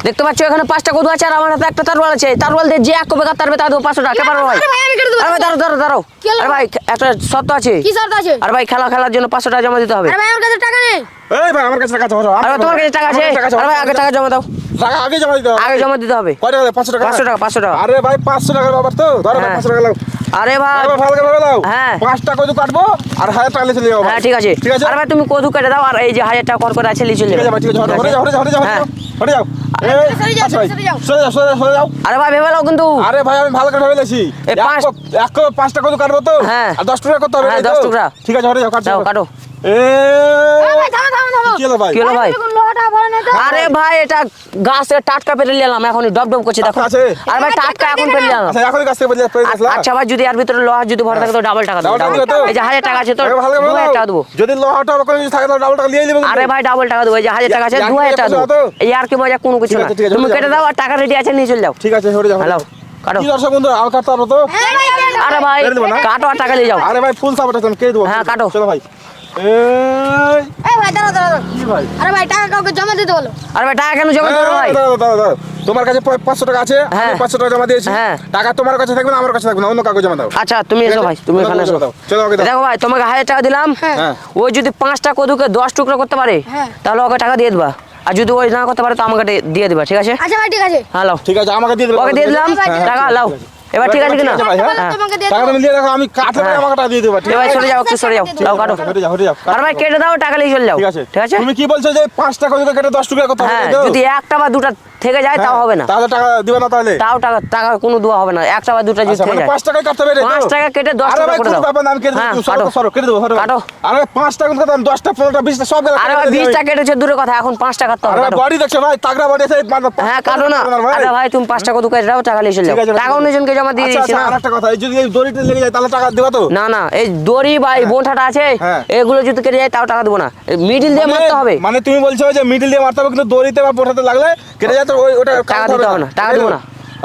দেখতে পাচ্ছ এখানে 5টা কদু আছে আর আমার হাতে একটা তারওয়াল আছে। তারওয়াল দিয়ে যে এক বেকার তারবে তা দেবো 500 টাকা। কে পারবে ভাই? আরে ভাই আমি কেটে দেবো। আরে ভাই দাঁড়াও। আরে ভাই একটা শর্ত আছে। কি শর্ত আছে? আরে ভাই খেলার জন্য 500 টাকা জমা দিতে হবে। আরে ভাই আমার কাছে টাকা নেই। এই ভাই আমার কাছে টাকা আছে। আরে ভাই, তোমার কাছে টাকা আছে? আরে ভাই আগে টাকা জমা দাও। টাকা আগে জমা দিতে হবে। আগে জমা দিতে হবে। কয় টাকা? 500 টাকা। 500 টাকা। আরে ভাই 500 টাকার ব্যাপার তো। ধরো ভাই হ্যাঁ। 500 টাকা লাও। আরে ভাই আরে ভাই ভালো করে দাও। হ্যাঁ। 5টা কদু কাটবো আর 1000 টাকা নিয়ে চলে যাবো। হ্যাঁ ঠিক আছে। ঠিক আছে। আরে ভাই তুমি কদু কেটে দাও আর এই যে 1000 টাকা কর করে আছে লিচে ঠিক নেবে। আছে ভাই ঠিক আছে। হটে যাও হটে যাও হ্যাঁ। হটে যাও। এই সরে যাও, আচ্ছা ভাই, সরে যাও। সরে যাও। আরে ভাই ভেবে নাও কিন্তু। আরে ভাই আমি ভালো করে ভেবে লেছি। এই এক 5টা কদু কাটবো তো। হ্যাঁ। আর 10 টাকা করতে হবে। হ্যাঁ, এই তো? 10 টুকরা। ঠিক আছে হটে যাও কাটছো। দাও কাটো। আরে ভাই থামো। কি হলো ভাই? কি হলো ভাই? দেখুন লোহাটা ভরে নাই তো। আরে ভাই এটা গাছ থেকে টাটকা পেরে নিলাম এখনই ডব করছে দেখো। আছে? আরে ভাই টাটকা এখন পেরে নিলাম। আচ্ছা এখনই কাছ থেকে পেয়ে আসলা। আচ্ছা ভাই যদি এর ভিতরে লোহা যদি ভরা থাকে তো ডাবল টাকা দেবো। ডাবল টাকা দেবো তো? এই যে 1000 টাকা আছে তো আরে ভালো করে 2000 টাকা দেবো। যদি লোহাটা ওরকম যদি থাকে তাহলে ডাবল টাকা নিয়ে নেবে। আরে ভাই ডাবল টাকা দেবো। এই যে 1000 টাকা আছে ইয়ার কি 2000 টাকা মজা দেবো। তো? এই আর কি মজা কোনো কিছু ঠিক না। আছে, ঠিক আছে, তুমি হয়ে কেটে যাবে। দাও আর টাকা রেডি আছে নিয়ে চলে যাও। ঠিক আছে হটে যাও। হ্যালো কাটো। কি দর্শক বন্ধু আল কাটতে পারো তো? হ্যাঁ ভাই আরে ভাই কেটে দেবো না? কাটো আর টাকা নিয়ে যাও। আরে ভাই ফুল সাপোর্ট আছে কে দেবো? হ্যাঁ, কাটো। চলো ভাই। এই ভাই দাঁড়াও। কি ভাই? আরে ভাই টাকা কাউকে জমা দিতে বলো। আরে ভাই টাকা কেন জমা করো ভাই? দাও। তোমার কাছে 500 টাকা আছে। আমি হ্যাঁ। 500 টাকা জমা দিয়েছি। হ্যাঁ। টাকা তোমার কাছে থাকবে না আমার কাছে থাকবে না, অন্য কাউকে জমা দাও। আচ্ছা তুমি এসো ভাই তুমি এখানে এসো। চলো ওকে দাও। দেখো ভাই তোমাকে 1000 টাকা দিলাম। হ্যাঁ। ও যদি 5টা কদুকে 10 টুকরো করতে পারে হ্যাঁ। তাহলে ওকে টাকা দিয়ে দিবা। আর যদি ওই না করতে পারে তো আমাকে দিয়ে দিবা ঠিক আছে? আচ্ছা ভাই ঠিক আছে। হ্যাঁ লাও ঠিক আছে আমাকে দিয়ে দেবে। ওকে দিয়ে দিলাম হ্যাঁ, টাকা লাও। এবার ঠিক আছে কিনা? ঠিক আছে ভাই, হ্যাঁ। হ্যাঁ। তোমাকে দিয়ে টাকা দেবো। তুমি দিয়ে রাখো, আমি কাটলে পরে আমাকে টাকা দিয়ে দেবো। ঠিক এবার আছে? সরে যাও একটু সরে যাও লাও কাটো। হটে যাও। আর ভাই কেটে দাও টাকা নিয়ে চলে যাও। ঠিক আছে। ঠিক আছে? তুমি কি বলছো যে 5 টাকা যদি কেটে 10 টাকা করতে হবে? হ্যাঁ তাই তো? যদি একটা বা দুটা থেকে যায় তাও হবে না। তাহলে টাকা দিবে না তাহলে? তাও টাকা কোনো দেওয়া হবে না। একটা বা দুটা যদি আচ্ছা, থেকে মানে যায় 5 টাকায় কাটতে হবে রে তো? 5 টাকা কেটে 10 আরে টাকা ভাই করে কোনো দাও। ব্যাপার না, আমি কেটে হ্যাঁ, দেবো। কাটো। সরো কেটে দেবো। কাটো। আরে 5 টাকা করে দাম 10টা 15টা 20টা সব গেল। আরে ভাই 20টা কেটেছে দূরের কথা এখন 5টা কাটতে আরে হবে ভাই কাটো। বডি দেখছো ভাই, তাগড়া বডি আছে। হ্যাঁ কাটো না। আরে ভাই তুমি 5টা কত কেটে দাও টাকা নিয়ে চলে যাও। ঠিক আছে, টাকা অন্যজনকে জমা দিয়ে দিয়েছি না। আরেকটা কথা, এই যদি এই দড়িটা লেগে যায় তাহলে টাকা দিবা তো? না এই দড়ি বা এই বোঁঠাটা আছে হ্যাঁ। এগুলো যদি কেটে যায় তাও টাকা দেবো না। মিডিল দিয়ে মারতে হবে। মানে তুমি বলছো যে মিডল দিয়ে মারতে হবে কিন্তু দড়িতে বা পোঠাতে লাগলে কেটে যায় তো ওটা টাকা দিতে হবে না, টাকা দেবো না।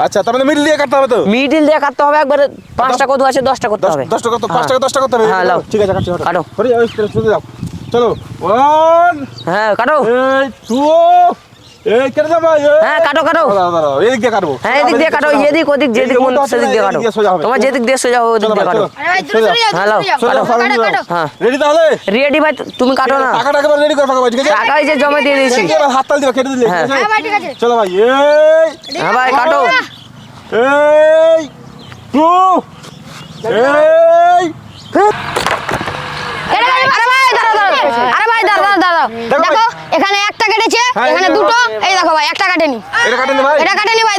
আচ্ছা তার মানে মিডল দিয়ে কাটতে হবে তো? মিডিল দিয়ে কাটতে হবে একবারে 5টা কত আছে 10টা করতে হবে। 10 টাকা তো 5 টাকা 10 টাকা করতে হবে। হ্যাঁ, লাও। ঠিক আছে কাটছি। কাটো। হরি যাও চলে যাও। চলো 1 হ্যাঁ কাটো। 2 এই কেটে দাও ভাই। হ্যাঁ কাটো দাঁড়াও এই দিকে কাটবো। হ্যাঁ এদিক দিয়ে কাটো এদিক ওদিক যেদিক মন সেদিক দিয়ে কাটো। তোমার যেদিক দিয়ে সোজা ওদিক চলো দিয়ে ভাই, কাটো। চলো। আরে ভাই দূরে সরে যাও, হ্যালো, দূরে সরে যাও। কাটো। কাটো। হ্যাঁ রেডি তাহলে? রেডি ভাই তুমি কাটো না। টাকাটা একেবারে রেডি করে রাখো ভাই, ঠিক আছে? টাকা এই যে জমা দিয়ে দিয়েছি। এবার হাত তাল দিবা কেটে দিলে। হ্যাঁ। ঠিক আছে? হ্যাঁ ভাই ঠিক আছে। চলো ভাই। হ্যাঁ ভাই কাটো। এই 2 এই আরে ভাই দাঁড়াও। দেখো দেখো এখানে একটা কেটেছে, হ্যাঁ, এখানে এই যে দুটো, এই দেখো ভাই একটা কাটেনি। এটা কাটেন ভাই। এটা কাটেনি ভাই।